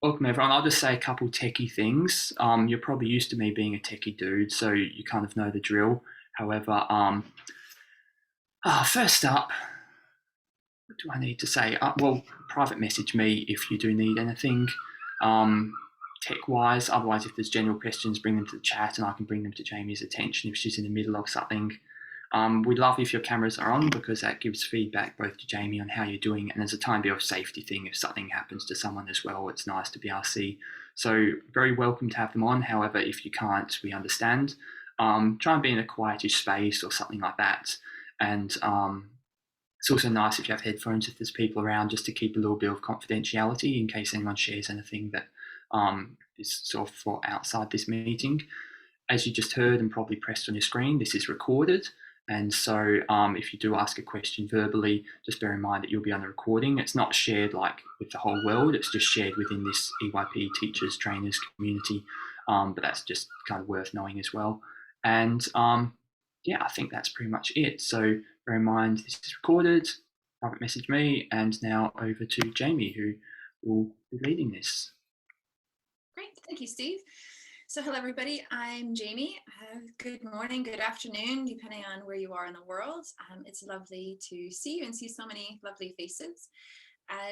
Welcome everyone. I'll just say a couple techie things. You're probably used to me being a techie dude, so you kind of know the drill. However, first up, what do I need to say? Well, private message me if you do need anything tech-wise. Otherwise, if there's general questions, bring them to the chat and I can bring them to Jamie's attention if she's in the middle of something. We'd love if your cameras are on because that gives feedback both to Jamie on how you're doing, and there's a tiny bit of safety thing if something happens to someone as well. It's nice to be able to see. So very welcome to have them on. However, if you can't, we understand. Try and be in a quietish space or something like that. And it's also nice if you have headphones if there's people around, just to keep a little bit of confidentiality in case anyone shares anything that is sort of for outside this meeting. As you just heard and probably pressed on your screen, this is recorded. And so if you do ask a question verbally, just bear in mind that you'll be on the recording. It's not shared like with the whole world. It's just shared within this EYP teachers, trainers community. But that's just kind of worth knowing as well. And yeah, I think that's pretty much it. So bear in mind, this is recorded, private message me, and now over to Jamie, who will be leading this. Great, thank you, Steve. So hello, everybody. I'm Jamie. Good morning, good afternoon, depending on where you are in the world. It's lovely to see you and see so many lovely faces.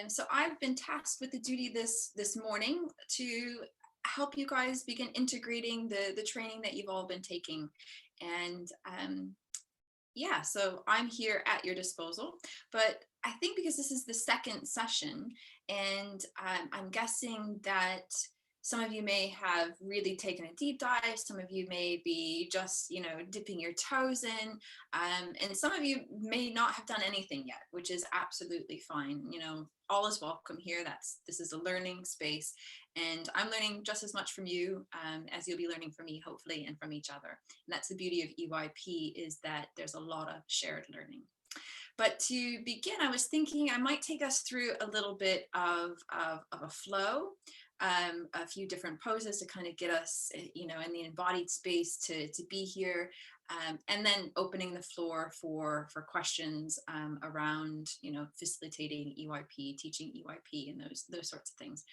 So I've been tasked with the duty this morning to help you guys begin integrating the training that you've all been taking. And yeah, so I'm here at your disposal. But I think because this is the second session, and I'm guessing that some of you may have really taken a deep dive. Some of you may be just, dipping your toes in. And some of you may not have done anything yet, which is absolutely fine. All is welcome here. This is a learning space. And I'm learning just as much from you as you'll be learning from me, hopefully, and from each other. And that's the beauty of EYP, is that there's a lot of shared learning. But to begin, I was thinking I might take us through a little bit of a flow. A few different poses to kind of get us, in the embodied space to be here, and then opening the floor for questions around, facilitating EYP, teaching EYP, and those sorts of things.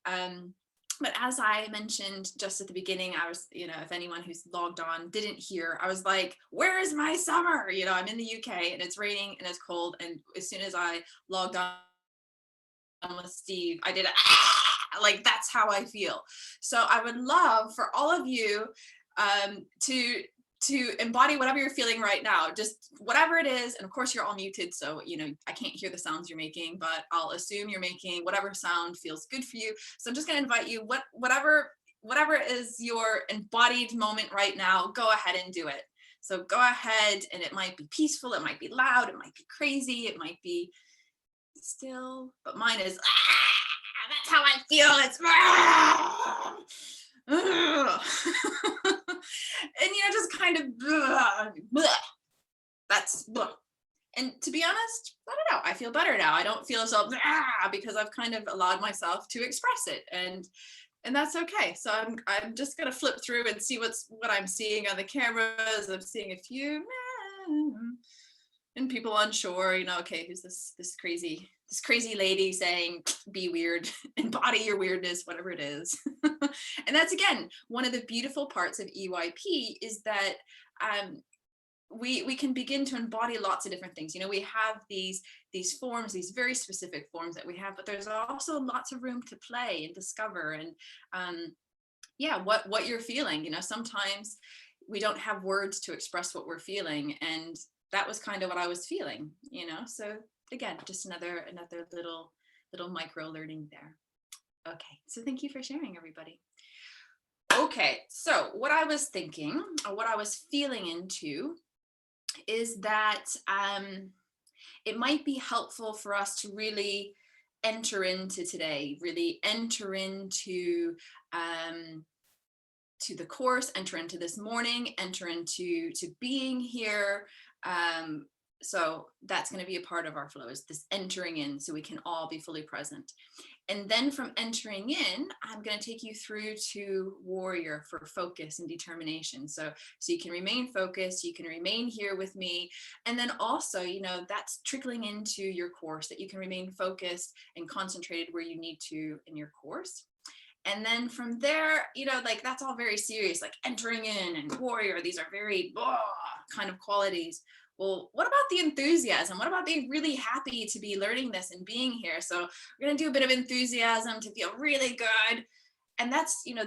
But as I mentioned just at the beginning, I was, if anyone who's logged on didn't hear, I was like, where is my summer? I'm in the UK and it's raining and it's cold. And as soon as I logged on with Steve, I did like, that's how I feel. So I would love for all of you to embody whatever you're feeling right now, just whatever it is. And of course you're all muted, so I can't hear the sounds you're making, but I'll assume you're making whatever sound feels good for you. So I'm just going to invite you, whatever is your embodied moment right now, go ahead and do it. So go ahead, and it might be peaceful, it might be loud, it might be crazy, it might be still, but mine is that's how I feel. It's and just kind of that's and to be honest, I don't know, I feel better now. I don't feel so because I've kind of allowed myself to express it, and that's okay. So I'm just gonna flip through and see what I'm seeing on the cameras. I'm seeing a few and people unsure, okay, who's this crazy lady saying be weird, embody your weirdness, whatever it is. And that's, again, one of the beautiful parts of EYP, is that we can begin to embody lots of different things. We have these forms, these very specific forms that we have, but there's also lots of room to play and discover, and what you're feeling. Sometimes we don't have words to express what we're feeling, and that was kind of what I was feeling, so again, just another little micro learning there. Okay, so thank you for sharing, everybody. Okay, so what I was thinking, or what I was feeling into, is that it might be helpful for us to really enter into today, really enter into to the course, enter into this morning, enter into being here. So that's going to be a part of our flow, is this entering in, so we can all be fully present. And then from entering in, I'm going to take you through to warrior for focus and determination. So you can remain focused, you can remain here with me. And then also, that's trickling into your course, that you can remain focused and concentrated where you need to in your course. And then from there, you know, like that's all very serious, like entering in and warrior. These are very kind of qualities. Well, what about the enthusiasm? What about being really happy to be learning this and being here? So we're going to do a bit of enthusiasm to feel really good. And that's, you know,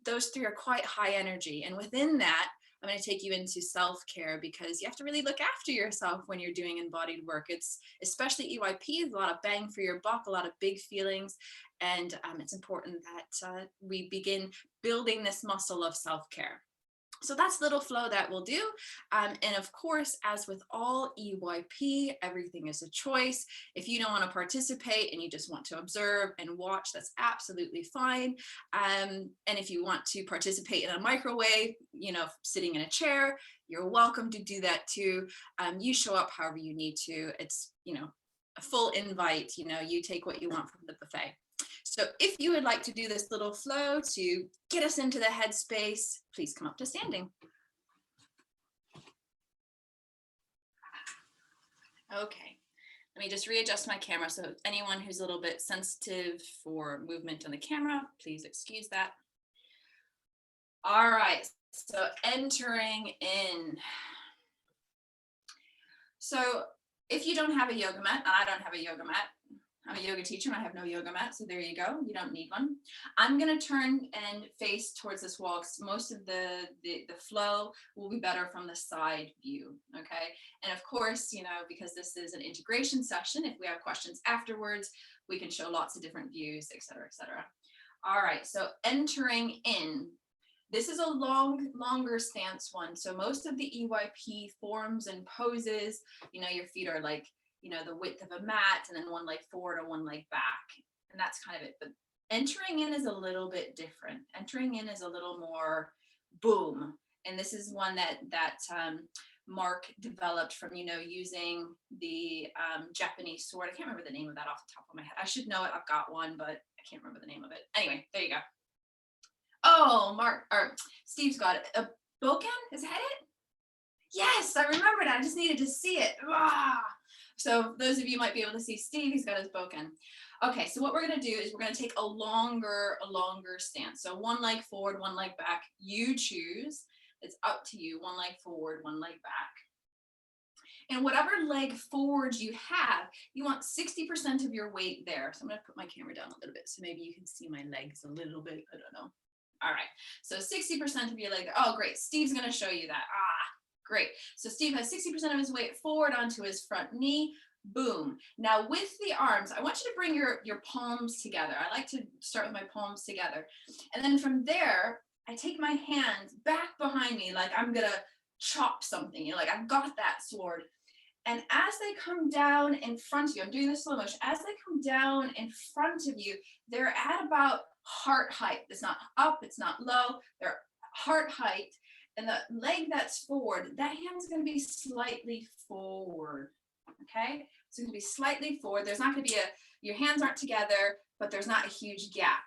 those three are quite high energy. And within that, I'm going to take you into self-care, because you have to really look after yourself when you're doing embodied work. It's especially EYP, a lot of bang for your buck, a lot of big feelings. And it's important that we begin building this muscle of self-care. So that's little flow that we'll do. And of course, as with all EYP, everything is a choice. If you don't want to participate and you just want to observe and watch, that's absolutely fine. And if you want to participate in a microwave, you know, sitting in a chair, you're welcome to do that too. You show up however you need to. It's, you know, a full invite, you know, you take what you want from the buffet. So if you would like to do this little flow to get us into the headspace, please come up to standing. Okay, let me just readjust my camera. So anyone who's a little bit sensitive for movement on the camera, please excuse that. All right, so entering in. So if you don't have a yoga mat, and I don't have a yoga mat, I'm a yoga teacher and I have no yoga mat, so there you go. You don't need one. I'm going to turn and face towards this wall, because most of the flow will be better from the side view, okay? And of course, you know, because this is an integration session, if we have questions afterwards, we can show lots of different views, et cetera, et cetera. All right, so entering in. This is a longer stance one. So most of the EYP forms and poses, you know, your feet are like, you know, the width of a mat, and then one leg forward or one leg back. And that's kind of it. But entering in is a little bit different. Entering in is a little more boom. And this is one that Mark developed from, you know, using the Japanese sword. I can't remember the name of that off the top of my head. I should know it. I've got one, but I can't remember the name of it. Anyway, there you go. Oh, Steve's got it. A boken? Is that it? Yes, I remembered. I just needed to see it. Ah! So those of you might be able to see Steve, he's got his boken. Okay, so what we're going to do is we're going to take a longer stance. So one leg forward, one leg back. You choose. It's up to you. One leg forward, one leg back. And whatever leg forward you have, you want 60% of your weight there. So I'm going to put my camera down a little bit so maybe you can see my legs a little bit. I don't know. All right, so 60% of your leg. Oh, great. Steve's going to show you that. Great. So Steve has 60% of his weight forward onto his front knee. Boom. Now with the arms, I want you to bring your palms together. I like to start with my palms together. And then from there, I take my hands back behind me like I'm going to chop something. You know, like I've got that sword. And as they come down in front of you, I'm doing this slow motion, as they come down in front of you, they're at about heart height. It's not up, it's not low, they're heart height. And the leg that's forward, that hand's going to be slightly forward, okay? It's going to be slightly forward. There's not going to be your hands aren't together, but there's not a huge gap.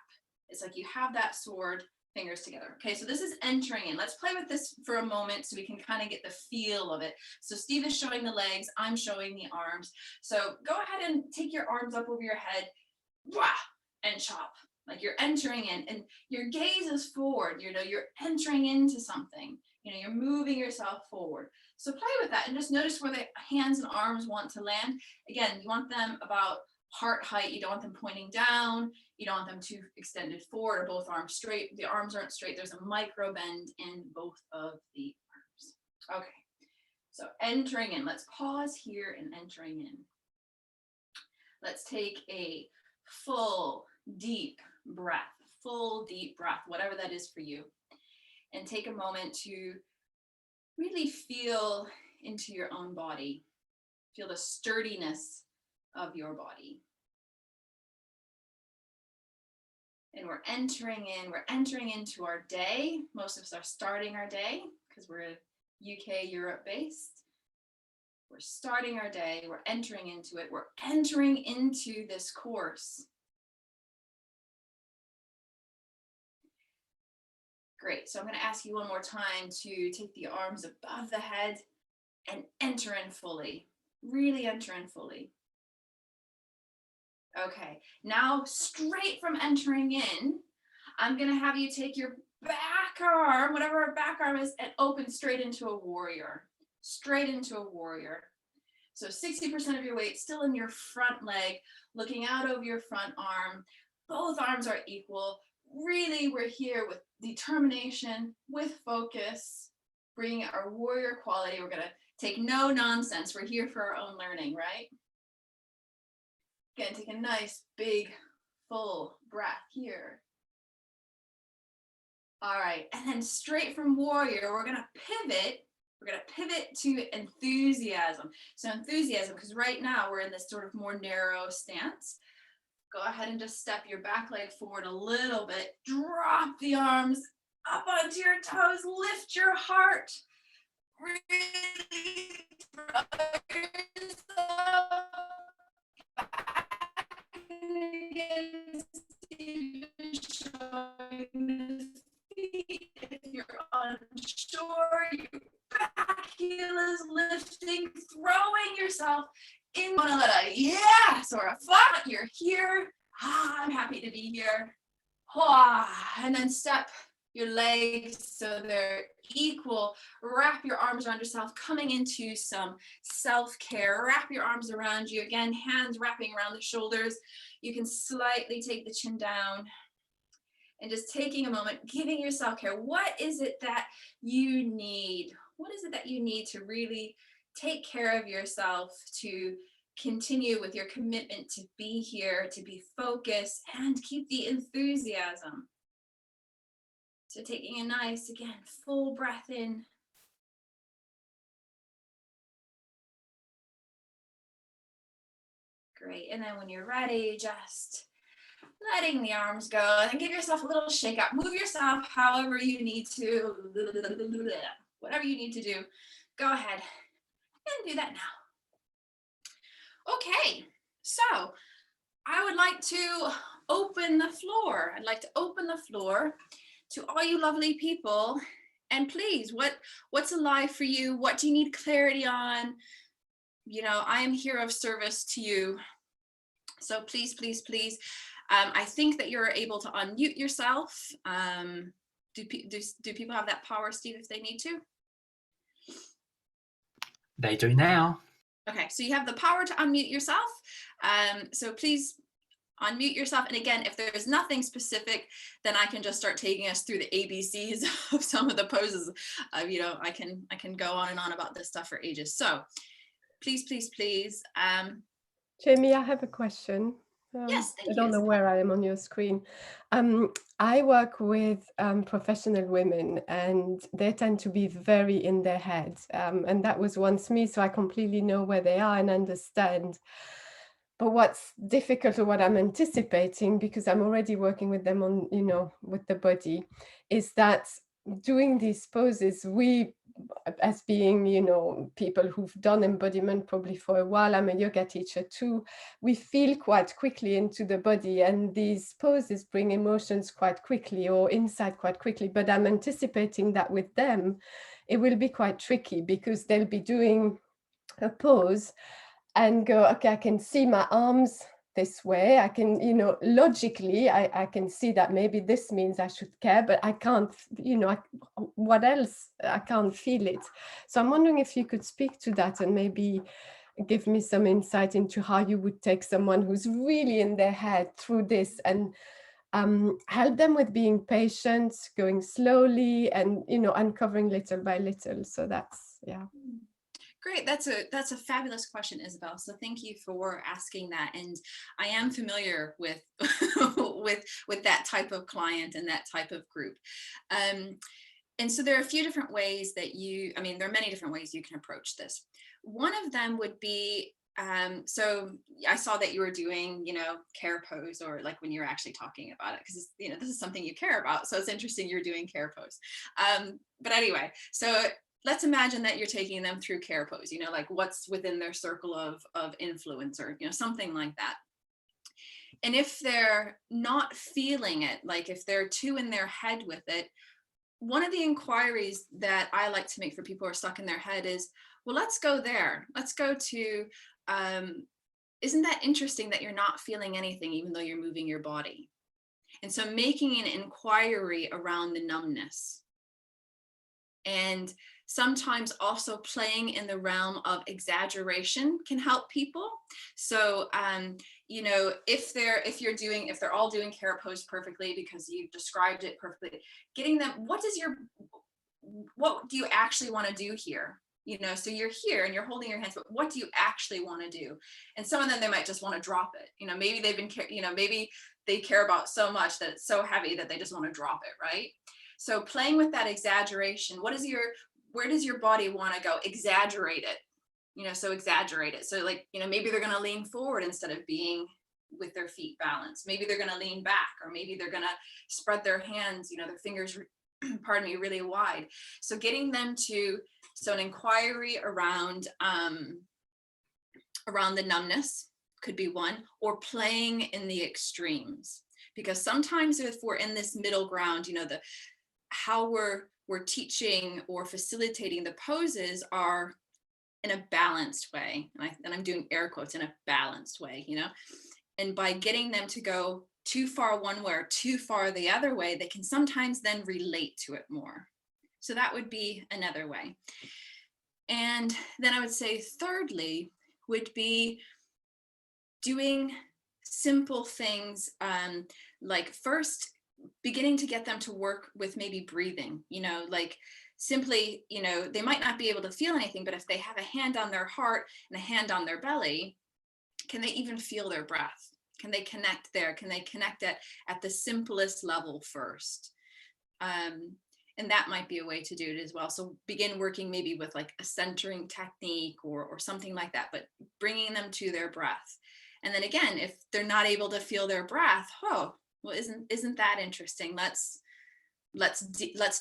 It's like you have that sword, fingers together. Okay, so this is entering in. Let's play with this for a moment so we can kind of get the feel of it. So Steve is showing the legs, I'm showing the arms. So go ahead and take your arms up over your head, and chop. Like you're entering in, and your gaze is forward. You know, you're entering into something. You know, you're moving yourself forward. So play with that and just notice where the hands and arms want to land. Again, you want them about heart height. You don't want them pointing down. You don't want them too extended forward or both arms straight. The arms aren't straight. There's a micro bend in both of the arms. Okay, so entering in. Let's pause here and entering in. Let's take a full, deep breath, whatever that is for you. And take a moment to really feel into your own body. Feel the sturdiness of your body. And we're entering into our day. Most of us are starting our day because we're UK, Europe based. We're starting our day, we're entering into it. We're entering into this course. Great, so I'm going to ask you one more time to take the arms above the head and enter in fully. Really enter in fully. Okay, now straight from entering in, I'm going to have you take your back arm, whatever our back arm is, and open straight into a warrior. Straight into a warrior. So 60% of your weight still in your front leg, looking out over your front arm. Both arms are equal. Really, we're here with determination, with focus, bringing our warrior quality. We're going to take no nonsense. We're here for our own learning, right? Again, take a nice, big, full breath here. All right, and then straight from warrior, we're going to pivot. We're going to pivot to enthusiasm. So enthusiasm, because right now we're in this sort of more narrow stance. Go ahead and just step your back leg forward a little bit. Drop the arms up onto your toes. Lift your heart. Really throw yourself back against the feet. If you're unsure, your back heel is lifting, throwing yourself in. Want to let a yes or a fuck. You're here. I'm happy to be here. And then step your legs so they're equal. Wrap your arms around yourself, coming into some self-care. Wrap your arms around you. Again, hands wrapping around the shoulders. You can slightly take the chin down. And just taking a moment, giving yourself care. What is it that you need? What is it that you need to really take care of yourself, to continue with your commitment to be here, to be focused, and keep the enthusiasm? So taking a nice, again, full breath in. Great. And then when you're ready, just letting the arms go, and give yourself a little shake up. Move yourself however you need to, whatever you need to do. Go ahead and do that now. Okay, so I would like to open the floor. I'd like to open the floor to all you lovely people. And please, what's alive for you? What do you need clarity on? You know, I am here of service to you. So please, please, please. I think that you're able to unmute yourself. Do people have that power, Steve, if they need to? They do now. Okay, so you have the power to unmute yourself. So please unmute yourself. And again, if there's nothing specific, then I can just start taking us through the ABCs of some of the poses. You know, I can go on and on about this stuff for ages. So please, please, please. Jamie, I have a question. Yes, thank you. I don't know where I am on your screen. I work with professional women, and they tend to be very in their head. And that was once me, so I completely know where they are and understand. But what's difficult, or what I'm anticipating, because I'm already working with them on, you know, with the body, is that doing these poses, we, as being, you know, people who've done embodiment probably for a while, I'm a yoga teacher too, we feel quite quickly into the body, and these poses bring emotions quite quickly or insight quite quickly. But I'm anticipating that with them, it will be quite tricky, because they'll be doing a pose and go, okay, I can see my arms this way. I can, you know, logically, I can see that maybe this means I should care, but I can't, you know, what else? I can't feel it. So I'm wondering if you could speak to that and maybe give me some insight into how you would take someone who's really in their head through this, and help them with being patient, going slowly, and, you know, uncovering little by little. So that's, yeah. Great, that's a fabulous question, Isabel. So thank you for asking that. And I am familiar with with that type of client and that type of group. And so there are a few different ways that there are many different ways you can approach this. One of them would be, so I saw that you were doing, you know, care pose, or like when you're actually talking about it, because, you know, this is something you care about. So it's interesting you're doing care pose. But anyway, so let's imagine that you're taking them through care pose, you know, like what's within their circle of influence, or, you know, something like that. And if they're not feeling it, like if they're too in their head with it, one of the inquiries that I like to make for people who are stuck in their head is, well, let's go there. Let's go to, isn't that interesting that you're not feeling anything, even though you're moving your body? And so making an inquiry around the numbness. And sometimes also playing in the realm of exaggeration can help people. So, you know, if they're all doing carrot pose perfectly because you've described it perfectly, getting them, what do you actually want to do here? You know, so you're here and you're holding your hands, but what do you actually want to do? And some of them, they might just want to drop it. You know, maybe maybe they care about so much that it's so heavy that they just want to drop it, right? So playing with that exaggeration, where does your body want to go? Exaggerate it, you know, so exaggerate it. So like, you know, maybe they're going to lean forward instead of being with their feet balanced. Maybe they're going to lean back, or maybe they're going to spread their hands, you know, their fingers, pardon me, really wide. So getting them to, so an inquiry around the numbness could be one, or playing in the extremes. Because sometimes if we're in this middle ground, you know, how we're teaching or facilitating the poses are in a balanced way. And I'm doing air quotes, in a balanced way, you know, and by getting them to go too far one way or too far the other way, they can sometimes then relate to it more. So that would be another way. And then I would say thirdly would be doing simple things, like first beginning to get them to work with maybe breathing, you know, like simply, you know, they might not be able to feel anything, but if they have a hand on their heart and a hand on their belly, can they even feel their breath? Can they connect there? Can they connect it at the simplest level first? And that might be a way to do it as well. So begin working maybe with like a centering technique or something like that, but bringing them to their breath. And then again, if they're not able to feel their breath, oh, well, isn't that interesting? Let's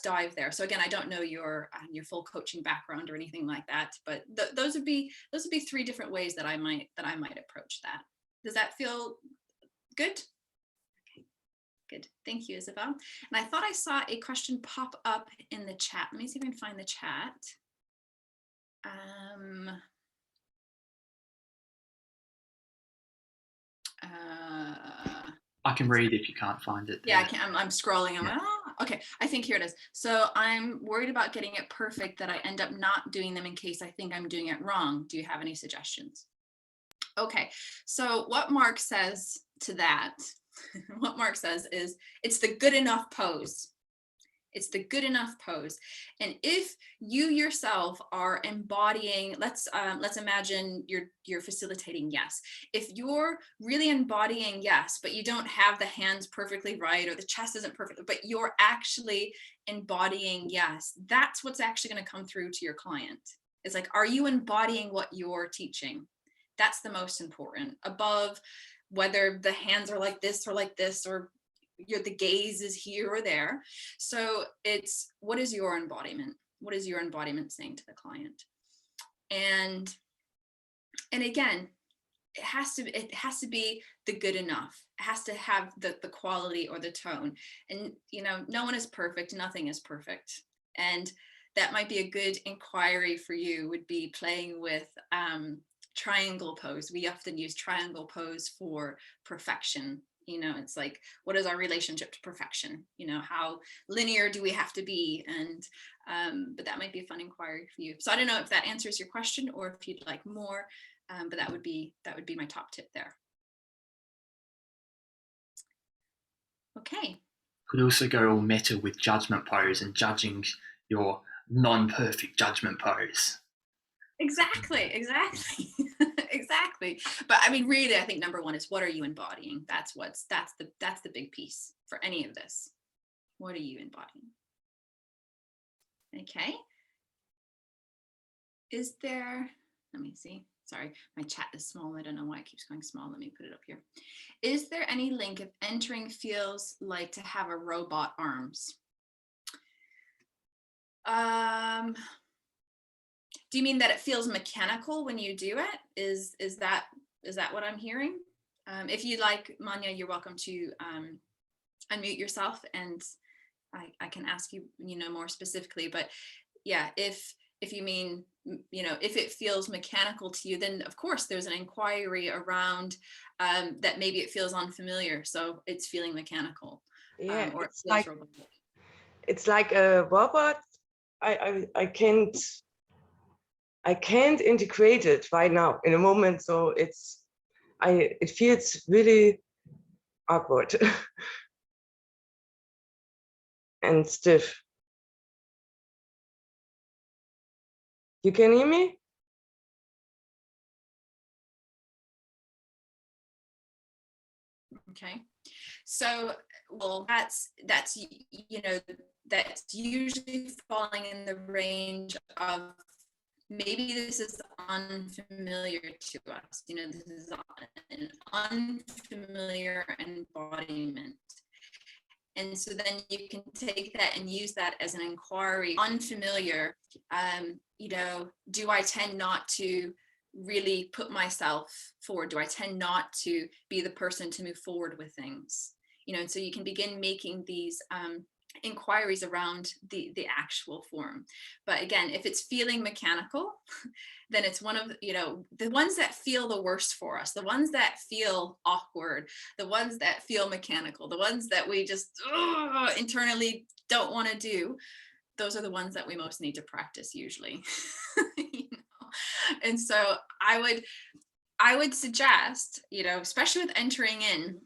dive there. So again, I don't know your full coaching background or anything like that, but those would be 3 different ways that I might approach that. Does that feel good? Okay, good. Thank you, Isabel. And I thought I saw a question pop up in the chat. Let me see if I can find the chat. I can read if you can't find it. Yeah, I can. I'm scrolling. I'm like, okay. I think here it is. So I'm worried about getting it perfect that I end up not doing them in case I think I'm doing it wrong. Do you have any suggestions? Okay. So what Mark says to that, what Mark says is, it's the good enough pose. It's the good enough pose. And if you yourself are embodying, let's imagine you're facilitating yes. If you're really embodying yes, but you don't have the hands perfectly right, or the chest isn't perfect, but you're actually embodying yes, that's what's actually going to come through to your client. It's like, are you embodying what you're teaching? That's the most important, above whether the hands are like this, or the gaze is here or there. So it's, what is your embodiment? What is your embodiment saying to the client? And again, it has to be the good enough. It has to have the quality or the tone. And you know, no one is perfect, nothing is perfect. And that might be a good inquiry for you, would be playing with triangle pose. We often use triangle pose for perfection. You know, it's like, what is our relationship to perfection? You know, how linear do we have to be? And but that might be a fun inquiry for you. So I don't know if that answers your question, or if you'd like more, but that would be my top tip there. Okay. Could also go all meta with judgment pose and judging your non-perfect judgment pose. Exactly. Exactly. But I mean, really, I think number one is, what are you embodying? That's the big piece for any of this. What are you embodying? Okay. Is there, let me see. Sorry, my chat is small. I don't know why it keeps going small. Let me put it up here. Is there any link if entering feels like to have a robot arms? Do you mean that it feels mechanical when you do it? Is that what I'm hearing? If you'd like, Manya, you're welcome to unmute yourself, and I can ask you, more specifically. But yeah, if if you mean, if it feels mechanical to you, then of course there's an inquiry around that maybe it feels unfamiliar, so it's feeling mechanical. Yeah, Or it's like robotic. It's like a robot. I can't integrate it right now in a moment, so it feels really awkward and stiff. You can hear me? Okay, so well, that's that's usually falling in the range of maybe this is unfamiliar to us. This is an unfamiliar embodiment. And so then you can take that and use that as an inquiry. Unfamiliar, do I tend not to really put myself forward? Do I tend not to be the person to move forward with things? And so you can begin making these inquiries around the actual form. But again, if it's feeling mechanical, then it's one of the ones that feel the worst for us, the ones that feel awkward, the ones that feel mechanical, the ones that we just internally don't want to do. Those are the ones that we most need to practice usually. And so I would suggest, especially with entering in,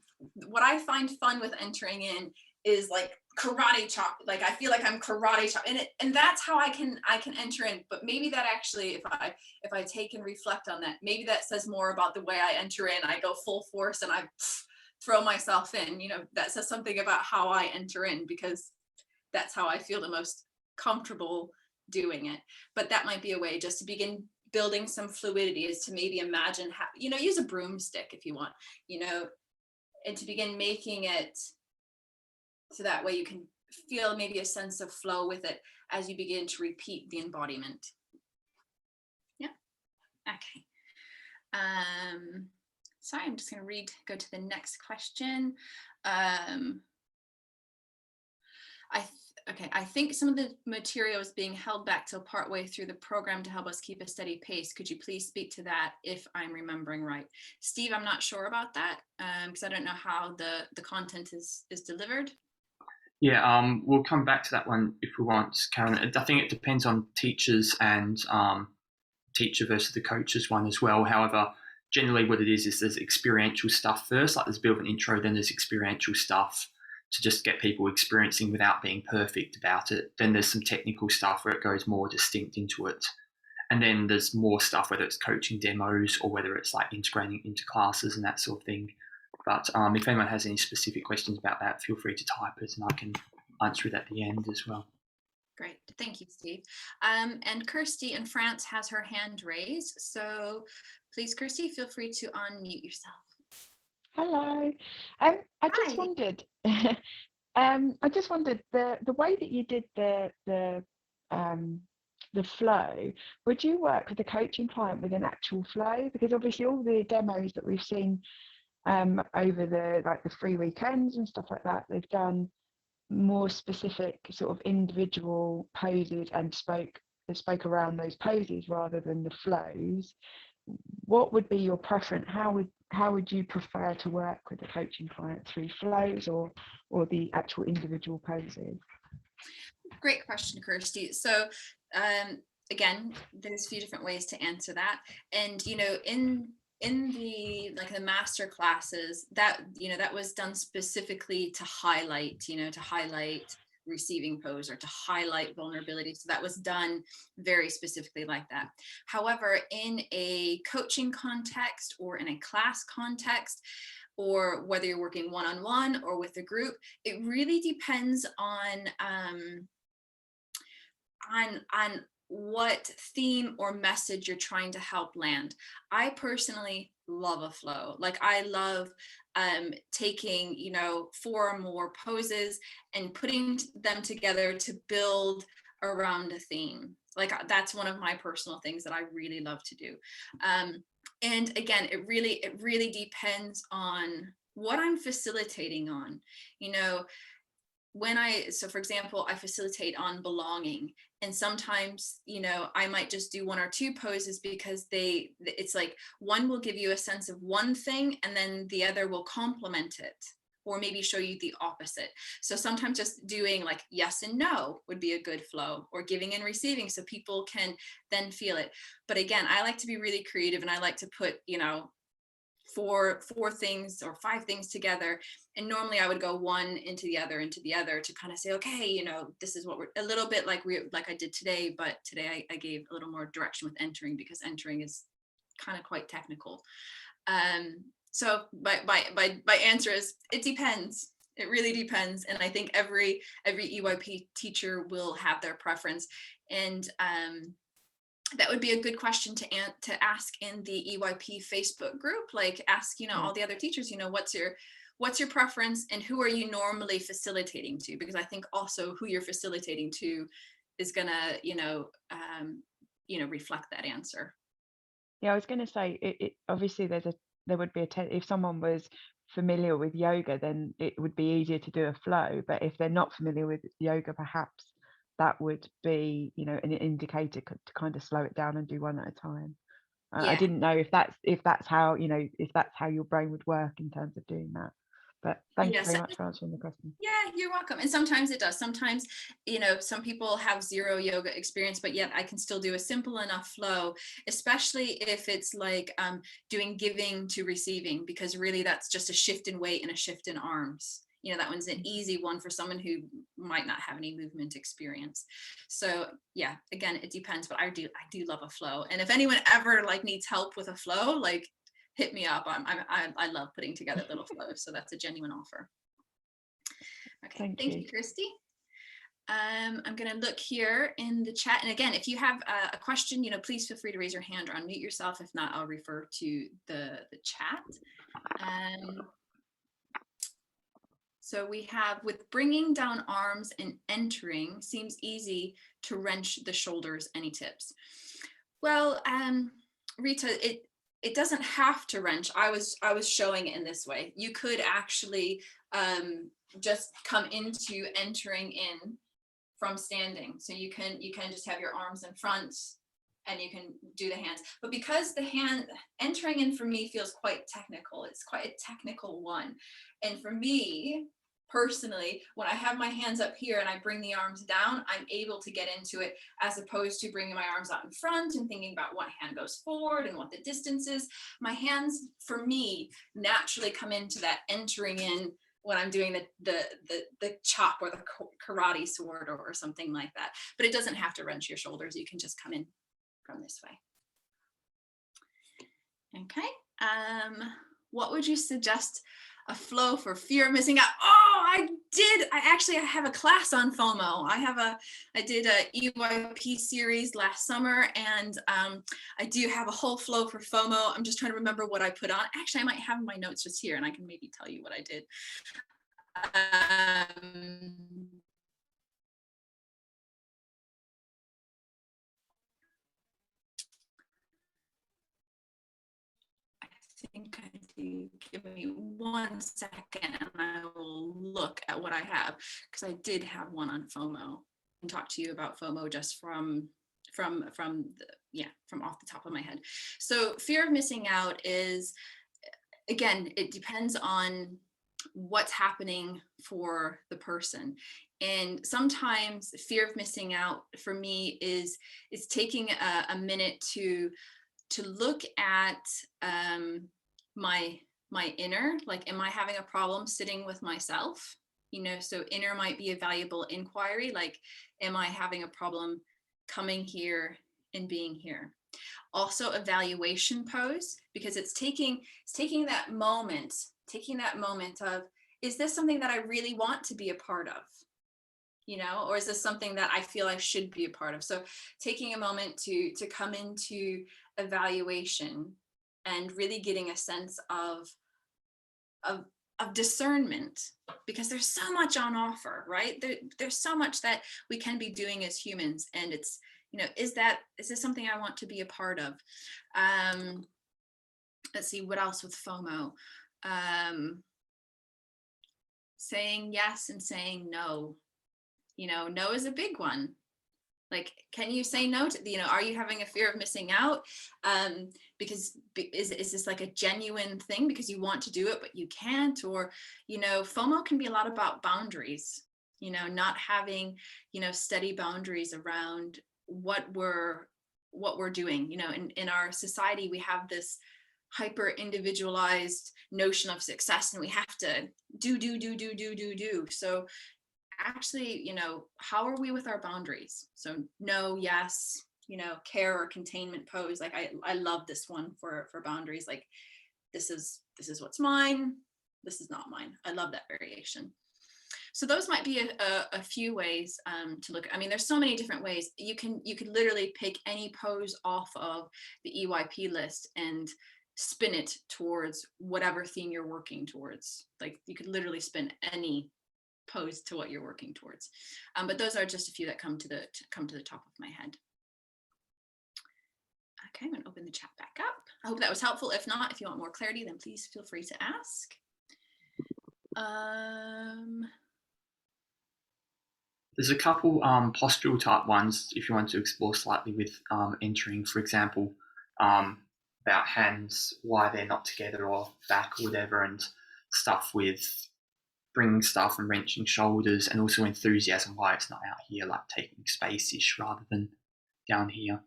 what I find fun with entering in is like karate chop. Like I feel like I'm karate chop, and that's how I can enter in. But maybe that actually, if I take and reflect on that, maybe that says more about the way I enter in. I go full force and I throw myself in. That says something about how I enter in, because that's how I feel the most comfortable doing it. But that might be a way just to begin building some fluidity, is to maybe imagine how, use a broomstick if you want, and to begin making it so that way you can feel maybe a sense of flow with it as you begin to repeat the embodiment. Yeah. Okay. Sorry, I'm just going to go to the next question. I think some of the material is being held back till partway through the program to help us keep a steady pace. Could you please speak to that if I'm remembering right? Steve, I'm not sure about that because I don't know how the content is delivered. Yeah, we'll come back to that one if we want, Karen. I think it depends on teachers and teacher versus the coaches one as well. However, generally what it is there's experiential stuff first, like there's a bit of an intro, then there's experiential stuff to just get people experiencing without being perfect about it. Then there's some technical stuff where it goes more distinct into it. And then there's more stuff, whether it's coaching demos or whether it's like integrating into classes and that sort of thing. But if anyone has any specific questions about that, feel free to type it and I can answer it at the end as well. Great, thank you, Steve. And Kirsty in France has her hand raised. So please, Kirsty, feel free to unmute yourself. Hello. I just wondered. I just wondered the way that you did the flow. Would you work with the coaching client with an actual flow? Because obviously all the demos that we've seen over the free weekends and stuff like that, they've done more specific sort of individual poses and spoke around those poses rather than the flows. What would be your preference? How would you prefer to work with the coaching client, through flows or the actual individual poses? Great question, Kirsty. So again, there's a few different ways to answer that. And in the master classes, that that was done specifically to highlight receiving pose or to highlight vulnerability. So that was done very specifically like that. However, in a coaching context or in a class context, or whether you're working one-on-one or with a group, it really depends on what theme or message you're trying to help land. I personally love a flow. Like I love taking 4 or more poses and putting them together to build around a theme. Like that's one of my personal things that I really love to do. And again, it really depends on what I'm facilitating on. so for example, I facilitate on belonging, and sometimes, you know, I might just do 1 or 2 poses because it's like one will give you a sense of one thing and then the other will complement it, or maybe show you the opposite. So sometimes just doing like yes and no would be a good flow, or giving and receiving, so people can then feel it. But again, I like to be really creative, and I like to put, you know, four things or 5 things together, and normally I would go one into the other to kind of say, okay, you know, this is what we're, a little bit like I did today, but today I gave a little more direction with entering, because entering is kind of quite technical. So my answer is, it depends. It really depends, and I think every EYP teacher will have their preference, and that would be a good question to ask in the EYP Facebook group. Like, ask, you know, all the other teachers, you know, what's your preference, and who are you normally facilitating to? Because I think also who you're facilitating to is gonna, you know, reflect that answer. Yeah, I was going to say, it obviously there would be if someone was familiar with yoga, then it would be easier to do a flow. But if they're not familiar with yoga, perhaps that would be, you know, an indicator to kind of slow it down and do one at a time. I Yeah. didn't know if that's how, you know, if that's how your brain would work in terms of doing that. But thank you very much for answering the question. Yeah, you're welcome. And sometimes it does. Sometimes, you know, some people have 0 yoga experience, but yet I can still do a simple enough flow, especially if it's like doing giving to receiving, because really that's just a shift in weight and a shift in arms. You know, that one's an easy one for someone who might not have any movement experience. So yeah, again, it depends, but I do love a flow. And if anyone ever like needs help with a flow, like, hit me up. I love putting together little flows, so that's a genuine offer. Okay, thank you, Christy. I'm going to look here in the chat, and again, if you have a question, you know, please feel free to raise your hand or unmute yourself. If not, I'll refer to the chat. So we have, with bringing down arms and entering, seems easy to wrench the shoulders. Any tips? Well, Rita, it doesn't have to wrench. I was showing it in this way. You could actually just come into entering in from standing. So you can just have your arms in front and you can do the hands. But because the hand entering in for me feels quite technical, it's quite a technical one. And for me, personally, when I have my hands up here and I bring the arms down, I'm able to get into it, as opposed to bringing my arms out in front and thinking about what hand goes forward and what the distance is. My hands, for me, naturally come into that entering in when I'm doing the chop or the karate sword or something like that. But it doesn't have to wrench your shoulders. You can just come in from this way. Okay. What would you suggest a flow for fear of missing out? Oh, I have a class on FOMO. I did a EYP series last summer, and I do have a whole flow for FOMO. I'm just trying to remember what I put on. Actually, I might have my notes just here, and I can maybe tell you what I did. I think I do. Give me 1 second and I will look at what I have, because I did have one on FOMO and talk to you about FOMO just from off the top of my head. So fear of missing out is, again, it depends on what's happening for the person. And sometimes fear of missing out for me is taking a minute to look at my inner, like, am I having a problem sitting with myself? You know, so inner might be a valuable inquiry, like, am I having a problem coming here and being here? Also, evaluation pose, because it's taking that moment of, is this something that I really want to be a part of? You know, or is this something that I feel I should be a part of? So taking a moment to come into evaluation and really getting a sense of discernment, because there's so much on offer, right? There's so much that we can be doing as humans, and it's, you know, is this something I want to be a part of? Let's see, what else with FOMO? saying yes and saying no. You know, no is a big one. Like, can you say no to, you know, are you having a fear of missing out? Because is this like a genuine thing because you want to do it, but you can't? Or, you know, FOMO can be a lot about boundaries, you know, not having, you know, steady boundaries around what we're doing. You know, in our society, we have this hyper individualized notion of success, and we have to do. So actually, you know, how are we with our boundaries? So no, yes, you know, care or containment pose. Like I love this one for boundaries. Like this is what's mine, this is not mine. I love that variation. So those might be a few ways to look. I mean, there's so many different ways. You could literally pick any pose off of the EYP list and spin it towards whatever theme you're working towards. Like you could literally spin any pose to what you're working towards, but those are just a few that come to the top of my head. Okay, I'm going to open the chat back up. I hope that was helpful. If not, if you want more clarity, then please feel free to ask. There's a couple postural type ones if you want to explore slightly with entering, for example, about hands, why they're not together or back or whatever, and stuff with bringing stuff and wrenching shoulders, and also enthusiasm, why it's not out here, like taking space-ish rather than down here.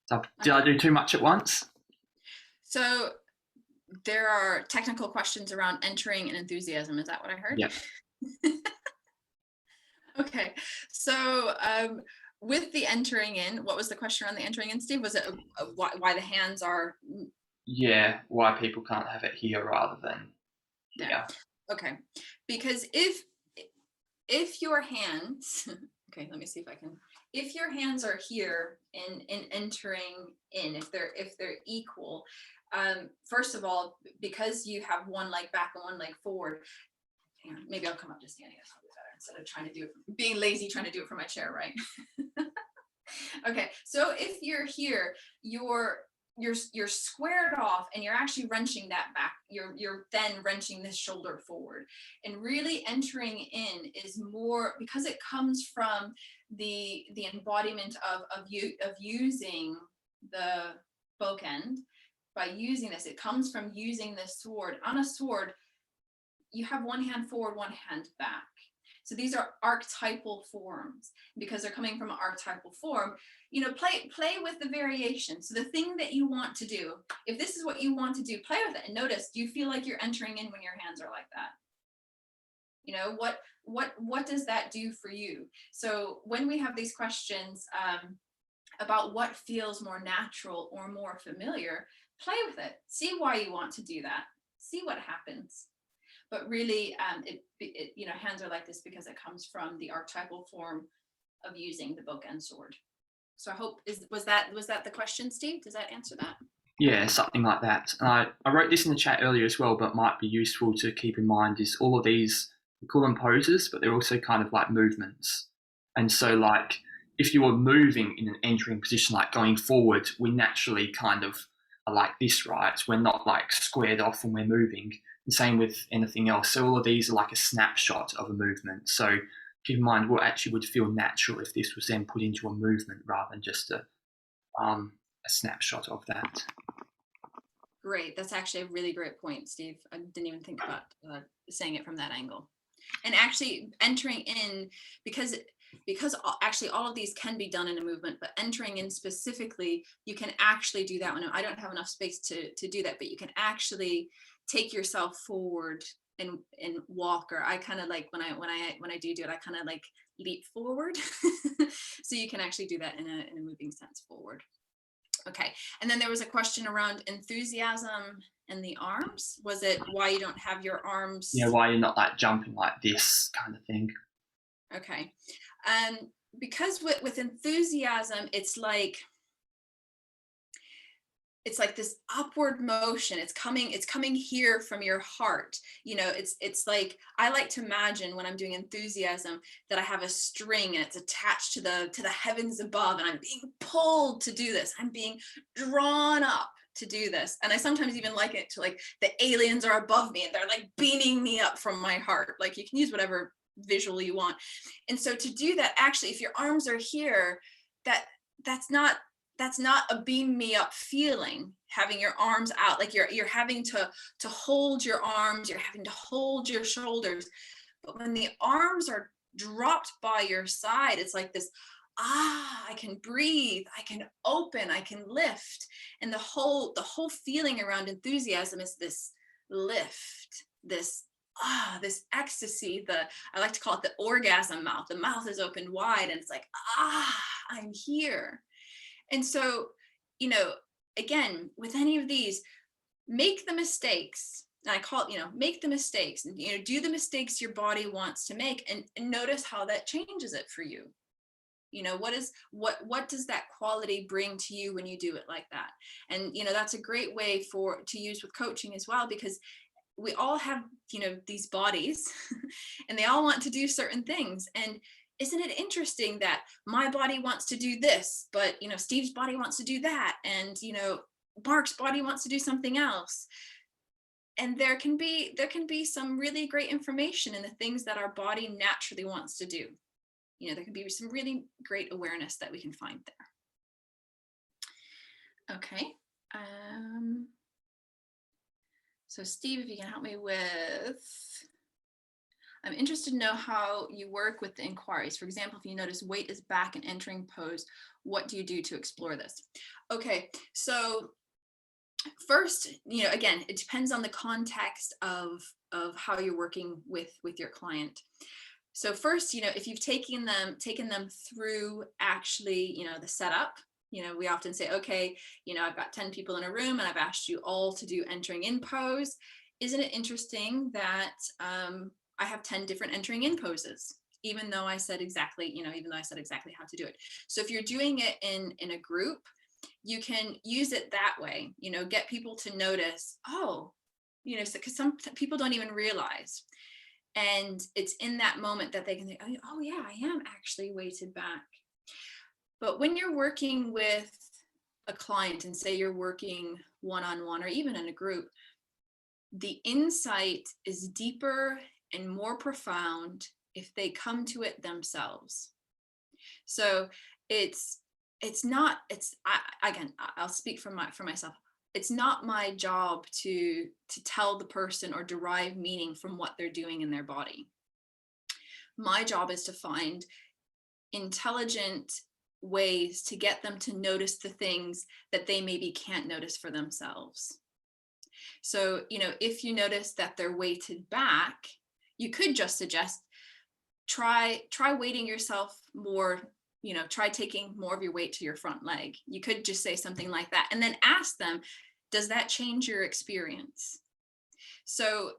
So did I do too much at once? So there are technical questions around entering and enthusiasm. Is that what I heard? Yeah. Okay, so with the entering in, what was the question around the entering in, Steve? Was it why the hands are? Yeah, why people can't have it here rather than here. Yeah. Okay, because if your hands, okay, let me see if I can. If your hands are here in entering in, if they're equal, first of all, because you have one leg back and one leg forward. Hang on, maybe I'll come up to standing. That's probably better instead of trying to do it, being lazy, trying to do it from my chair, right? Okay, so if you're here, you're squared off and you're actually wrenching that back. You're then wrenching this shoulder forward, and really entering in is more because it comes from the embodiment of using the book end. By using this, it comes from using this sword. On a sword, you have one hand forward, one hand back. So these are archetypal forms. Because they're coming from an archetypal form, you know, play with the variation. So the thing that you want to do, if this is what you want to do, play with it and notice, do you feel like you're entering in when your hands are like that? You know, what does that do for you? So when we have these questions about what feels more natural or more familiar, play with it. See why you want to do that. See what happens. But really, you know, hands are like this because it comes from the archetypal form of using the book and sword. So I hope, was that the question, Steve? Does that answer that? Yeah, something like that. And I wrote this in the chat earlier as well, but might be useful to keep in mind is all of these, we call them poses, but they're also kind of like movements. And so like, if you were moving in an entering position, like going forward, we naturally kind of are like this, right? We're not like squared off when we're moving. The same with anything else. So all of these are like a snapshot of a movement. So keep in mind what actually would feel natural if this was then put into a movement rather than just a snapshot of that. Great. That's actually a really great point, Steve. I didn't even think about saying it from that angle. And actually entering in, because actually all of these can be done in a movement, but entering in specifically, you can actually do that one. I don't have enough space to do that, but you can actually take yourself forward and walk, or I kind of like when I do it, I kind of like leap forward. So you can actually do that in a moving sense forward. Okay, and then there was a question around enthusiasm and the arms. Was it why you don't have your arms? Yeah, why you're not like jumping like this kind of thing. Okay, because with enthusiasm, it's like this upward motion. It's coming here from your heart. You know, it's like, I like to imagine when I'm doing enthusiasm that I have a string and it's attached to the heavens above, and I'm being pulled to do this. I'm being drawn up, to do this. And I sometimes even liken it to like the aliens are above me and they're like beaming me up from my heart. Like you can use whatever visual you want. And so to do that, actually, if your arms are here, that's not a beam me up feeling, having your arms out. Like you're having to hold your arms, you're having to hold your shoulders. But when the arms are dropped by your side, it's like this, I can breathe, I can open, I can lift. And the whole feeling around enthusiasm is this lift, this ecstasy. I like to call it the orgasm mouth. The mouth is opened wide and it's like, I'm here. And so, again, with any of these, make the mistakes. And I call it, make the mistakes, and, do the mistakes your body wants to make, and notice how that changes it for you. What does that quality bring to you when you do it like that? And, that's a great way to use with coaching as well, because we all have, these bodies and they all want to do certain things. And isn't it interesting that my body wants to do this, but, Steve's body wants to do that. And, Mark's body wants to do something else. And there can be some really great information in the things that our body naturally wants to do. There can be some really great awareness that we can find there. Okay. So Steve, if you can help me with, I'm interested to know how you work with the inquiries. For example, if you notice weight is back and entering pose, what do you do to explore this? Okay, so first, again, it depends on the context of how you're working with your client. So first, if you've taken them through actually, the setup, we often say, okay, I've got 10 people in a room and I've asked you all to do entering in pose. Isn't it interesting that I have 10 different entering in poses, even though I said exactly how to do it. So if you're doing it in a group, you can use it that way, get people to notice, because some people don't even realize. And it's in that moment that they can think, oh yeah, I am actually weighted back. But when you're working with a client, and say you're working one-on-one or even in a group, the insight is deeper and more profound if they come to it themselves. So I'll speak for myself. It's not my job to tell the person or derive meaning from what they're doing in their body. My job is to find intelligent ways to get them to notice the things that they maybe can't notice for themselves. So, if you notice that they're weighted back, you could just suggest, try weighting yourself more, try taking more of your weight to your front leg. You could just say something like that, and then ask them, does that change your experience? So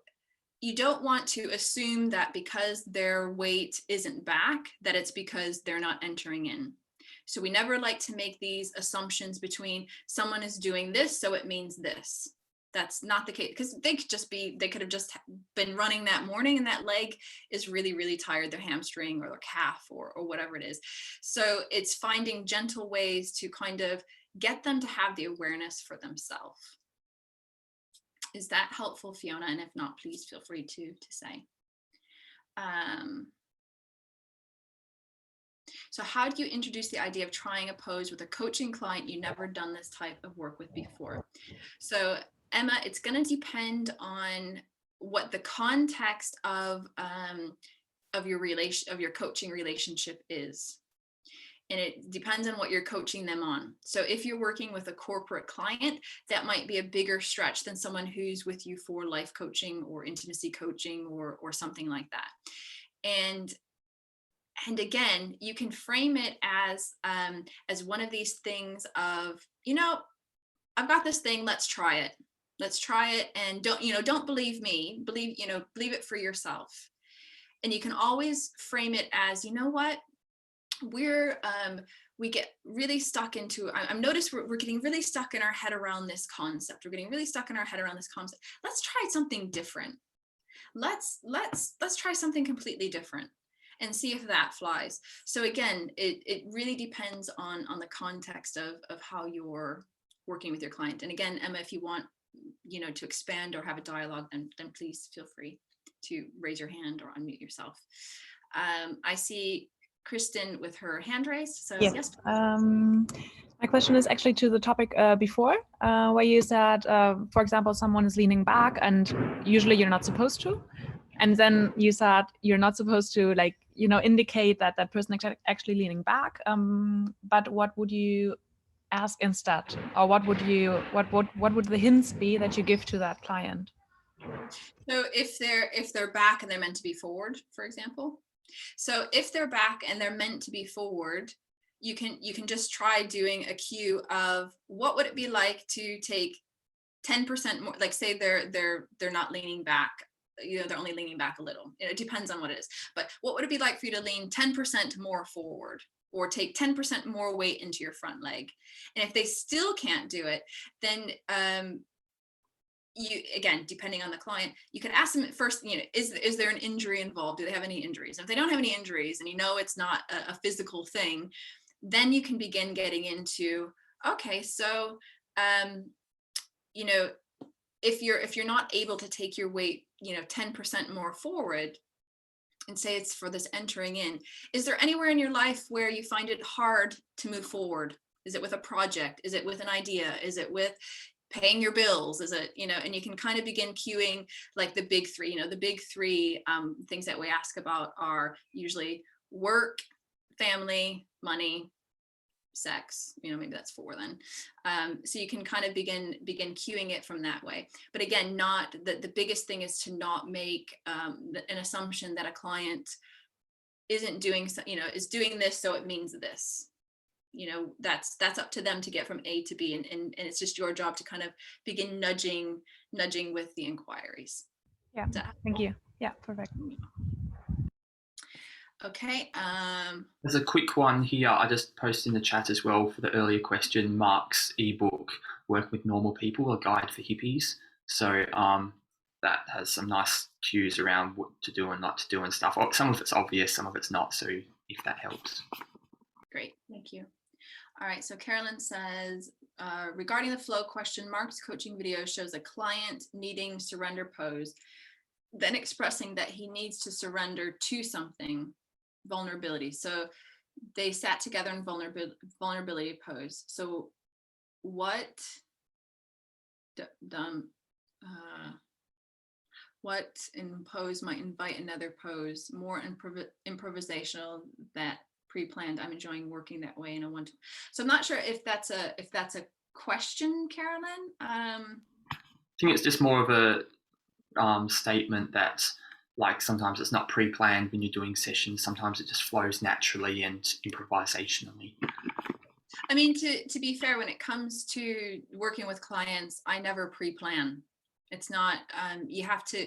you don't want to assume that because their weight isn't back, that it's because they're not entering in. So we never like to make these assumptions between someone is doing this, so it means this. That's not the case, because they could have just been running that morning and that leg is really, really tired, their hamstring or their calf or whatever it is. So it's finding gentle ways to kind of get them to have the awareness for themselves. Is that helpful, Fiona? And if not, please feel free to say. So how do you introduce the idea of trying a pose with a coaching client you've never done this type of work with before? So Emma, it's going to depend on what the context of your coaching relationship is. And it depends on what you're coaching them on. So if you're working with a corporate client, that might be a bigger stretch than someone who's with you for life coaching or intimacy coaching or something like that. And again, you can frame it as one of these things of, I've got this thing, let's try it. Let's try it, and don't believe me, believe it for yourself. And you can always frame it as, what, we get really stuck into, I've noticed we're getting really stuck in our head around this concept. We're getting really stuck in our head around this concept. Let's try something different. Let's try something completely different and see if that flies. So again, it really depends on the context of how you're working with your client. And again, Emma, if you want, to expand or have a dialogue, then please feel free to raise your hand or unmute yourself. I see Kristen with her hand raised. So yes. My question is actually to the topic before, where you said, for example, someone is leaning back and usually you're not supposed to. And then you said you're not supposed to indicate that that person is actually leaning back. But what would you ask instead? Or what would the hints be that you give to that client? So if they're back and they're meant to be forward, for example. So if they're back and they're meant to be forward, you can just try doing a cue of what would it be like to take 10% more, like say they're not leaning back, they're only leaning back a little. It depends on what it is. But what would it be like for you to lean 10% more forward, or take 10% more weight into your front leg? And if they still can't do it, then you, again, depending on the client, you can ask them first, is there an injury involved? Do they have any injuries? If they don't have any injuries and it's not a physical thing, then you can begin getting into, okay, so, if you're not able to take your weight, 10% more forward, and say it's for this entering in, is there anywhere in your life where you find it hard to move forward? Is it with a project? Is it with an idea? Is it with paying your bills? Is it, and you can kind of begin cueing like the big three. The big three things that we ask about are usually work, family, money, sex, maybe that's 4 then. So you can kind of begin cueing it from that way. But again, not the biggest thing is to not make an assumption that a client isn't doing, is doing this, so it means this. That's up to them to get from A to B, and it's just your job to kind of begin nudging with the inquiries. Yeah, thank you. Yeah, perfect. Okay. There's a quick one here. I just posted in the chat as well for the earlier question, Mark's ebook, Work with Normal People, a guide for hippies. So that has some nice cues around what to do and not to do and stuff. Some of it's obvious, some of it's not. So if that helps. Great, thank you. All right, so Carolyn says, regarding the flow question, Mark's coaching video shows a client needing surrender pose, then expressing that he needs to surrender to something, vulnerability. So they sat together in vulnerability pose. So what in pose might invite another pose, more improvisational, that pre-planned? I'm enjoying working that way in a one-to-one. So I'm not sure if that's a question, Carolyn. I think it's just more of a statement that, like, sometimes it's not pre-planned when you're doing sessions. Sometimes it just flows naturally and improvisationally. I mean, to be fair, when it comes to working with clients, I never pre-plan. It's not, you have to,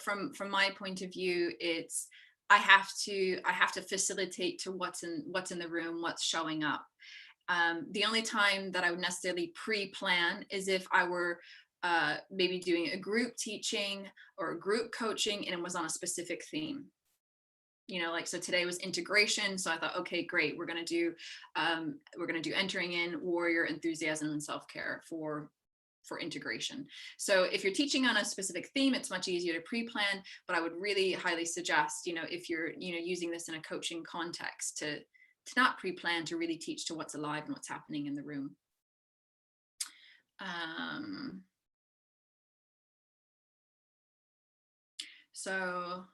from my point of view, it's, I have to facilitate to what's in the room, what's showing up. The only time that I would necessarily pre-plan is if I were maybe doing a group teaching or a group coaching and it was on a specific theme. Like, so today was integration. So I thought, okay, great. We're going to do entering in, warrior, enthusiasm, and self-care for integration. So if you're teaching on a specific theme, it's much easier to pre-plan, but I would really highly suggest, if you're, using this in a coaching context, to not pre-plan, to really teach to what's alive and what's happening in the room. So,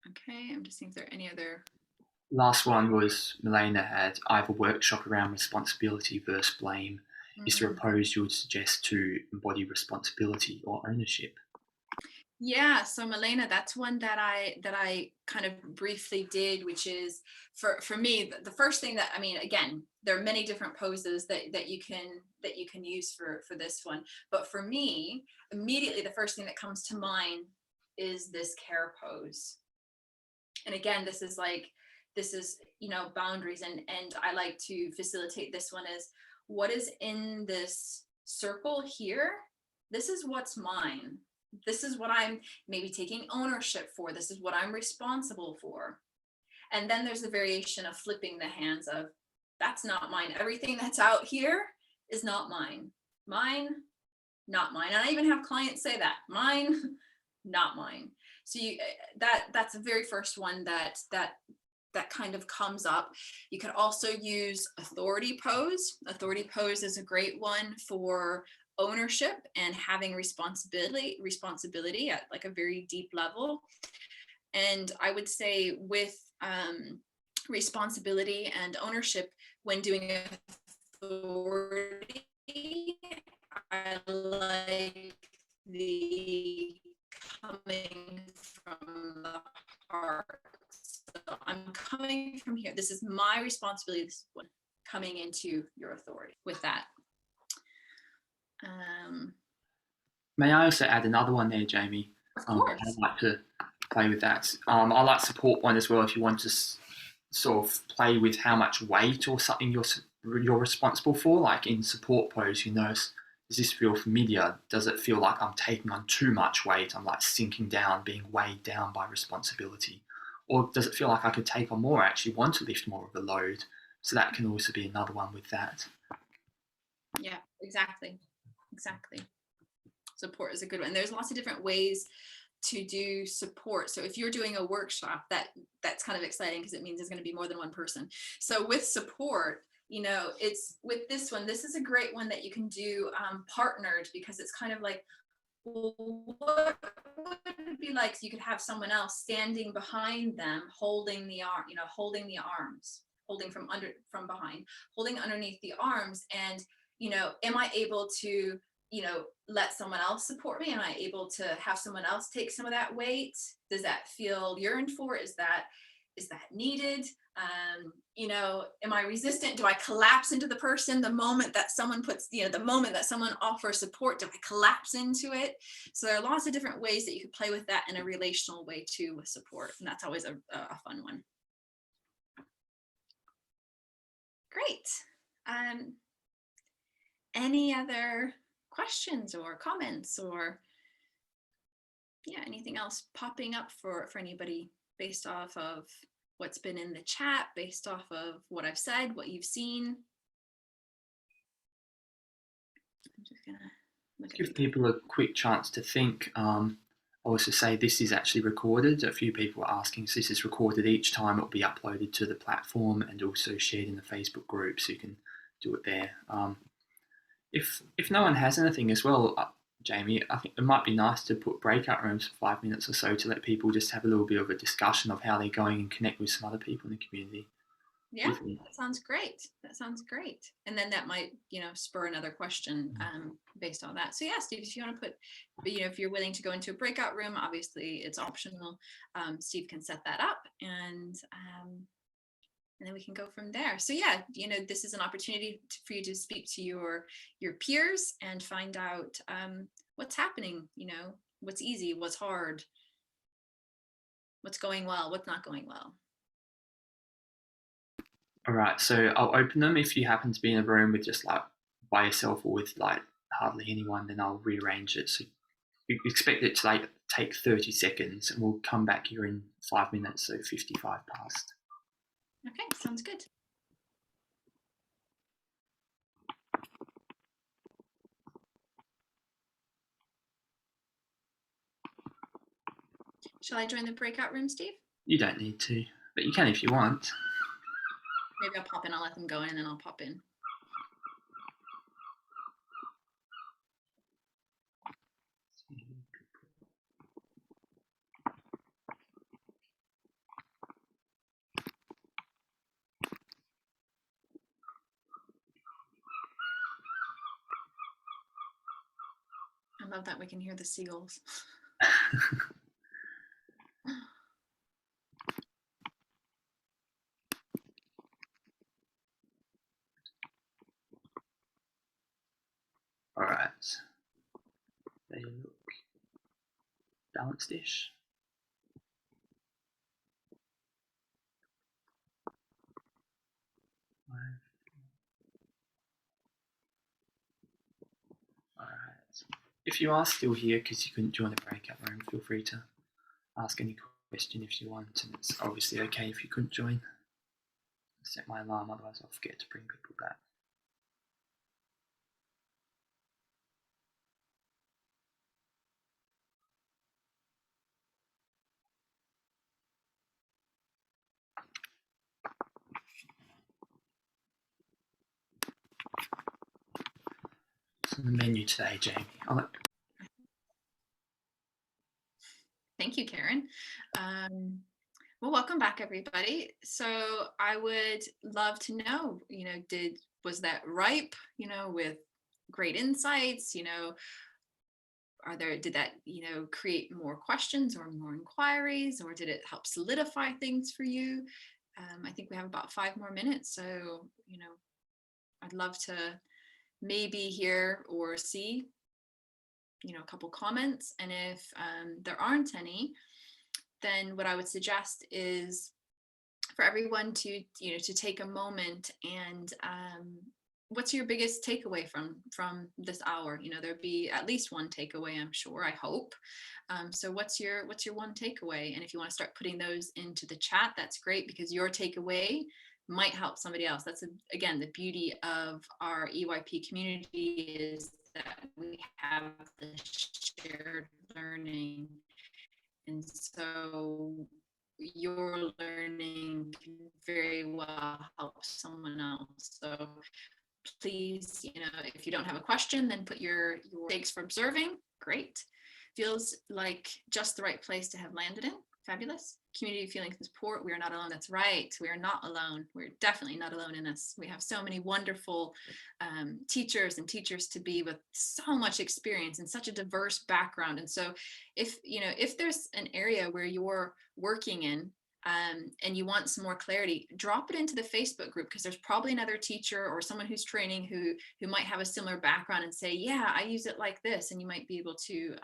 okay, I'm just seeing if there are any other. Last one was Milena had, I have a workshop around responsibility versus blame. Is there a pose you would suggest to embody responsibility or ownership? Yeah, so Milena, that's one that I kind of briefly did, which is for me, the first thing that, I mean, again, there are many different poses that you can use for this one. But for me, immediately the first thing that comes to mind is this care pose. And again, this is boundaries, and I like to facilitate this one as, what is in this circle here? This is what's mine. This is what I'm maybe taking ownership for. This is what I'm responsible for. And then there's the variation of flipping the hands of, That's not mine. Everything that's out here is not mine. Mine, not mine. And I even have clients say that, mine, not mine. So that's the very first one that kind of comes up. You could also use authority pose. Authority pose is a great one for ownership and having responsibility at like a very deep level. And I would say with responsibility and ownership, when doing authority, I like the coming from the heart. So I'm coming from here. This is my responsibility. This is what coming into your authority with that. May I also add another one there, Jamie? Of course. I'd like to play with that. I like support one as well. If you want to sort of play with how much weight or something you're responsible for, like in support pose, you notice, does this feel familiar? Does it feel like I'm taking on too much weight? I'm like sinking down, being weighed down by responsibility. Or does it feel like I could take on more? I actually want to lift more of a load. So that can also be another one with that. Yeah, exactly. Support is a good one. There's lots of different ways to do support. So if you're doing a workshop, that's kind of exciting because it means there's going to be more than one person. So with support, it's with this one, this is a great one that you can do partnered, because it's kind of like, well, what would it be like? So you could have someone else standing behind them, holding the arm, holding the arms, holding from behind, holding underneath the arms. And, am I able to, let someone else support me? Am I able to have someone else take some of that weight? Does that feel yearned for? Is that needed? Am I resistant? Do I collapse into the person the moment that someone the moment that someone offers support? Do I collapse into it? So there are lots of different ways that you could play with that in a relational way too with support. And that's always a fun one. Great. Any other questions or comments or anything else popping up for anybody based off of what's been in the chat, based off of what I've said, what you've seen? I'm just gonna give people a quick chance to think. I also say this is actually recorded. A few people are asking, so this is recorded each time. It'll be uploaded to the platform and also shared in the Facebook group, so you can do it there. If no one has anything as well, Jamie, I think it might be nice to put breakout rooms for 5 minutes or so to let people just have a little bit of a discussion of how they're going and connect with some other people in the community. Yeah, that sounds great. And then that might, spur another question based on that. So yeah, Steve, if you want to put, if you're willing to go into a breakout room, obviously it's optional. Steve can set that up and then we can go from there. So yeah, this is an opportunity for you to speak to your peers and find out what's happening, what's easy, what's hard, what's going well, what's not going well. All right, so I'll open them. If you happen to be in a room with just like by yourself or with like hardly anyone, then I'll rearrange it. So you expect it to take 30 seconds and we'll come back here in 5 minutes, so 55 past. Okay, sounds good. Shall I join the breakout room, Steve? You don't need to, but you can if you want. Maybe I'll pop in, I'll let them go in and then I'll pop in. I love that we can hear the seagulls. All right, they look balanced-ish. All right. If you are still here because you couldn't join the breakout room, feel free to ask any question if you want, and it's obviously okay if you couldn't join. set my alarm, otherwise I'll forget to bring people back. So the menu today, Jamie. Thank you, Karen. Well, welcome back, everybody. So I would love to know, was that ripe, with great insights, did that, create more questions or more inquiries, or did it help solidify things for you? I think we have about 5 more minutes. So, I'd love to maybe hear or see, a couple comments. And if there aren't any, then what I would suggest is for everyone to, to take a moment and what's your biggest takeaway from this hour? There'd be at least one takeaway, I'm sure, I hope. So what's your one takeaway? And if you want to start putting those into the chat, that's great, because your takeaway might help somebody else. That's again the beauty of our EYP community, is that we have the shared learning, and so your learning can very well help someone else. So please, if you don't have a question, then put your thanks for observing. Great. Feels like just the right place to have landed in. Fabulous. Community feeling support. We are not alone. That's right. We are not alone. We're definitely not alone in this. We have so many wonderful teachers and teachers to be with so much experience and such a diverse background. And so if there's an area where you're working in and you want some more clarity, drop it into the Facebook group, because there's probably another teacher or someone who's training who might have a similar background and say, yeah, I use it like this. And you might be able to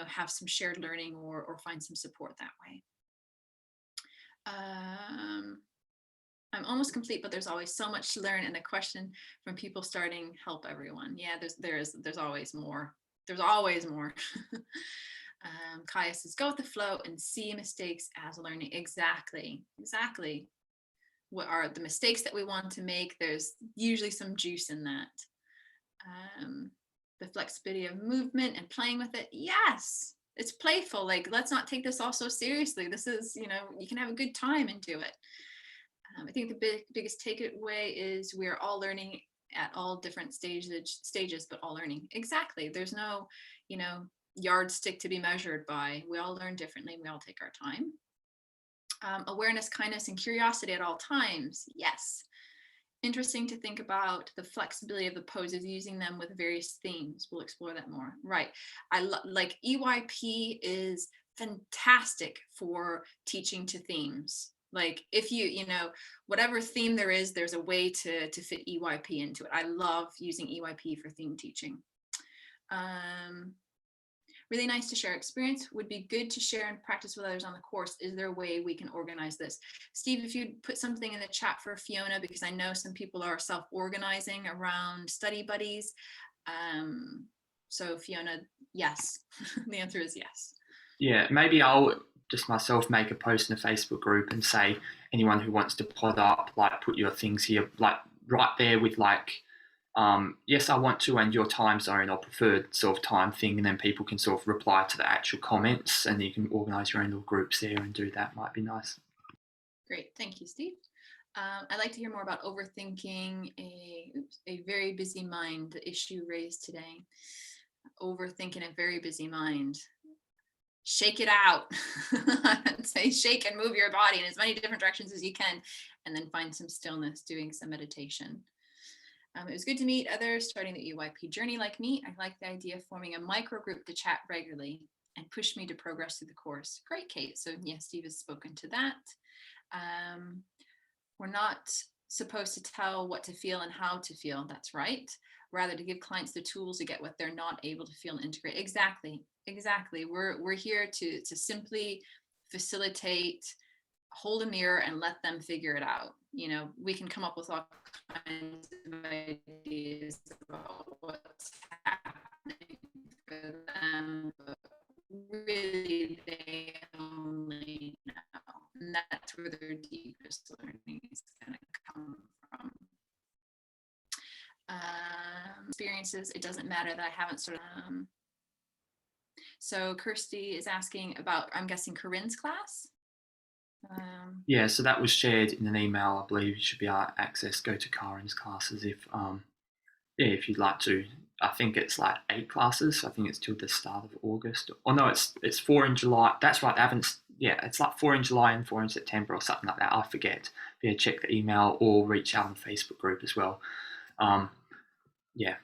have some shared learning or find some support that way. I'm almost complete, but there's always so much to learn. And the question from people starting help everyone. Yeah, there's always more. There's always more. Kaya says, go with the flow and see mistakes as learning. Exactly. What are the mistakes that we want to make? There's usually some juice in that. The flexibility of movement and playing with it. Yes, it's playful. Like, let's not take this all so seriously. This is, you can have a good time and do it. I think the biggest takeaway is we're all learning at all different stages, but all learning. Exactly. There's no, yardstick to be measured by. We all learn differently. We all take our time. Awareness, kindness, and curiosity at all times. Yes. Interesting to think about the flexibility of the poses, using them with various themes. We'll explore that more. Right. Like EYP is fantastic for teaching to themes. Like if you whatever theme there is, there's a way to fit EYP into it. I love using EYP for theme teaching. Really nice to share experience. Would be good to share and practice with others on the course. Is there a way we can organize this? Steve, if you'd put something in the chat for Fiona, because I know some people are self-organizing around study buddies. So Fiona, yes. The answer is yes. Yeah, maybe I'll just myself make a post in the Facebook group and say, anyone who wants to pod up, like put your things here, like right there with like, yes, I want to, and your time zone or preferred sort of time thing, and then people can sort of reply to the actual comments, and you can organize your own little groups there and do that. Might be nice. Great, thank you, Steve. I'd like to hear more about overthinking a very busy mind, the issue raised today. Overthinking a very busy mind. Shake it out. I'd say shake and move your body in as many different directions as you can, and then find some stillness, doing some meditation. It was good to meet others starting the EYP journey like me. I like the idea of forming a micro group to chat regularly and push me to progress through the course. Great, Kate. So yes, Steve has spoken to that. We're not supposed to tell what to feel and how to feel. That's right. Rather to give clients the tools to get what they're not able to feel and integrate. Exactly. We're here to simply facilitate, hold a mirror and let them figure it out. We can come up with all kinds of ideas about what's happening for them, but really they only know. And that's where their deepest learning is going to experiences. It doesn't matter that I haven't sort of. So Kirsty is asking about, I'm guessing, Corinne's class. Yeah, so that was shared in an email. I believe you should be able to access. Go to Karen's classes if if you'd like to. I think it's like 8 classes. I think it's till the start of August. Oh no, it's 4 in July. That's right. They haven't. Yeah, it's like 4 in July and 4 in September or something like that. I forget. Yeah, check the email or reach out on the Facebook group as well. Yeah.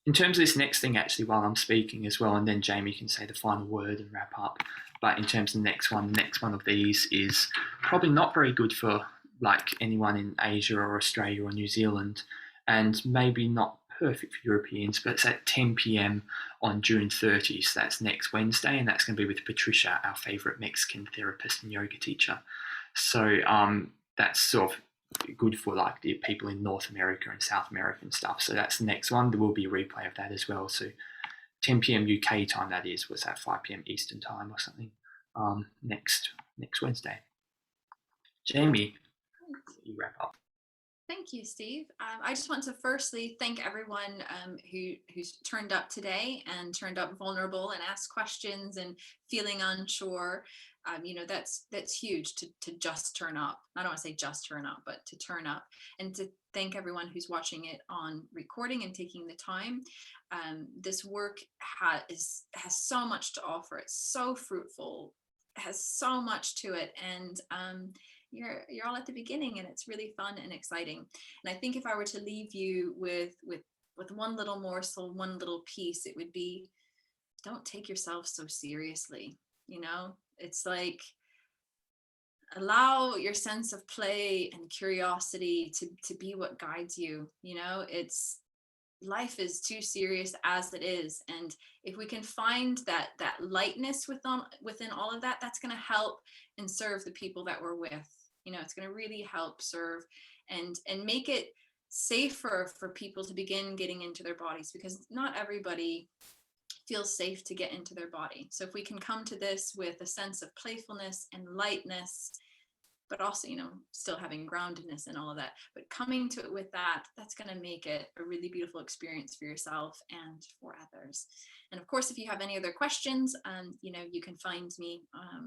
In terms of this next thing, actually, while I'm speaking as well, and then Jamie can say the final word and wrap up. But in terms of the next one of these is probably not very good for like anyone in Asia or Australia or New Zealand, and maybe not perfect for Europeans, but it's at 10 p.m. on June 30th. So that's next Wednesday, and that's going to be with Patricia, our favourite Mexican therapist and yoga teacher. So that's sort of good for like the people in North America and South America and stuff. So that's the next one. There will be a replay of that as well. So 10 p.m. UK time, that is. Was that 5 p.m. Eastern time or something? Next Wednesday. Jamie, you wrap up. Thank you, Steve. I just want to firstly thank everyone who's turned up today and turned up vulnerable and asked questions and feeling unsure. You know, that's huge to just turn up. I don't want to say just turn up, but to turn up, and to thank everyone who's watching it on recording and taking the time. This work has so much to offer. It's so fruitful, has so much to it, and you're all at the beginning, and it's really fun and exciting. And I think if I were to leave you with one little morsel, one little piece, it would be, don't take yourself so seriously. You know, it's like, allow your sense of play and curiosity to be what guides you. You know, life is too serious as it is, and if we can find that lightness within all of that, that's going to help and serve the people that we're with. You know, it's going to really help serve and make it safer for people to begin getting into their bodies, because not everybody feels safe to get into their body. So if we can come to this with a sense of playfulness and lightness, but also, you know, still having groundedness and all of that, but coming to it with that's going to make it a really beautiful experience for yourself and for others. And of course, if you have any other questions, you know, you can find me.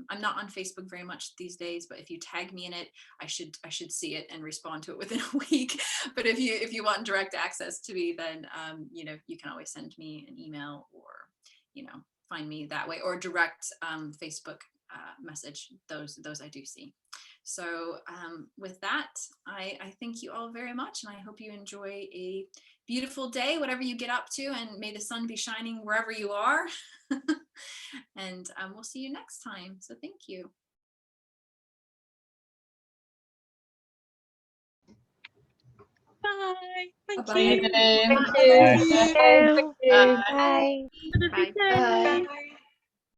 I'm not on Facebook very much these days, but if you tag me in it, I should see it and respond to it within a week. But if you want direct access to me, then you know, you can always send me an email, or, you know, find me that way, or direct Facebook message. Those I do see. So with that, I thank you all very much, and I hope you enjoy a beautiful day, whatever you get up to, and may the sun be shining wherever you are. And we'll see you next time. So thank you. Bye. Thank Bye-bye. you. Thank you. Thank you. Bye. Bye. Bye. Bye.